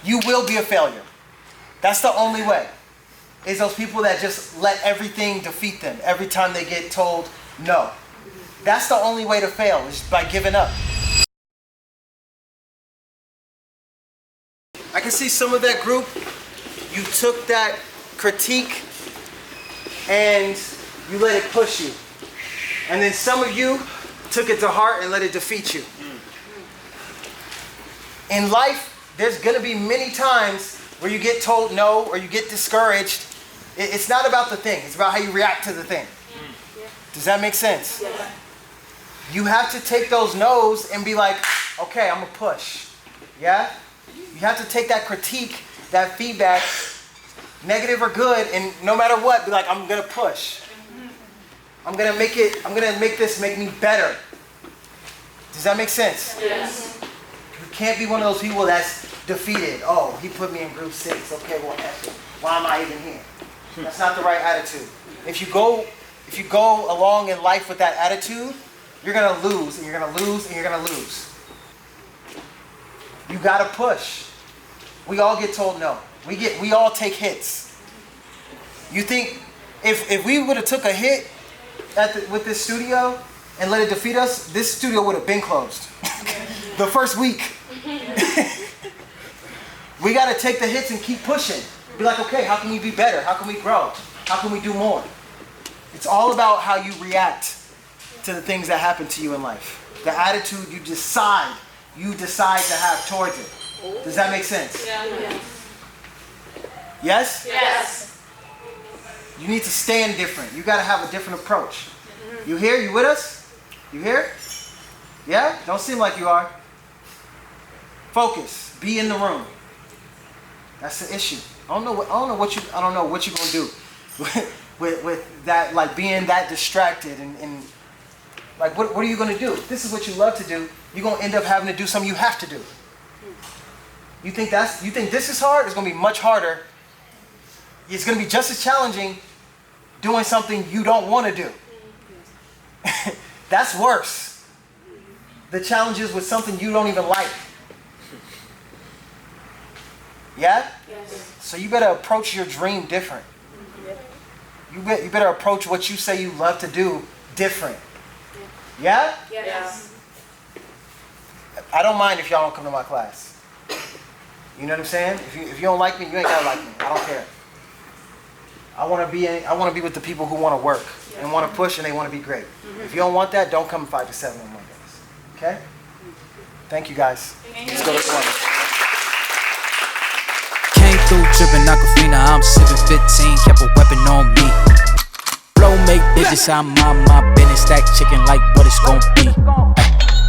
you will be a failure. That's the only way. Is those people that just let everything defeat them every time they get told no. That's the only way to fail, is by giving up. I can see some of that group, you took that critique and you let it push you. And then some of you took it to heart and let it defeat you. In life, there's gonna be many times where you get told no or you get discouraged. It's not about the thing, it's about how you react to the thing. Does that make sense? Yeah. You have to take those no's and be like, okay, I'm gonna push. Yeah? You have to take that critique, that feedback, negative or good, and no matter what, be like, I'm gonna push. I'm gonna make this make me better. Does that make sense? Yes. You can't be one of those people that's defeated. Oh, he put me in group 6. Okay, well, F it. Why am I even here? That's not the right attitude. If you go along in life with that attitude, you're gonna lose, and you're gonna lose, and you're gonna lose. You gotta push. We all get told no. We all take hits. You think if we would have took a hit with this studio and let it defeat us, this studio would have been closed. The first week. We gotta take the hits and keep pushing. Be like, okay, how can we be better? How can we grow? How can we do more? It's all about how you react to the things that happen to you in life. The attitude you decide to have towards it. Does that make sense? Yeah. Yes? Yes. You need to stand different. You got to have a different approach. You here? You with us? You here? Yeah? Don't seem like you are. Focus. Be in the room. That's the issue. I don't know what you're gonna do with that, like being that distracted and like what are you gonna do? If this is what you love to do, you're gonna end up having to do something you have to do. You think this is hard? It's gonna be much harder. It's gonna be just as challenging doing something you don't want to do. That's worse. The challenge is with something you don't even like. Yeah? Yes. So you better approach your dream different. You better approach what you say you love to do different. Yeah? Yes. I don't mind if y'all don't come to my class. You know what I'm saying? If you don't like me, you ain't gotta like me. I don't care. I want to be with the people who want to work and want to push and they want to be great. If you don't want that, don't come 5 to 7 on Mondays. Okay? Thank you guys. Let's go to Columbus. Through drippin' Aquafina, I'm sippin' 15, kept a weapon on me. Blow make bitches, I'm on my business, stack chicken like what it's gon' be.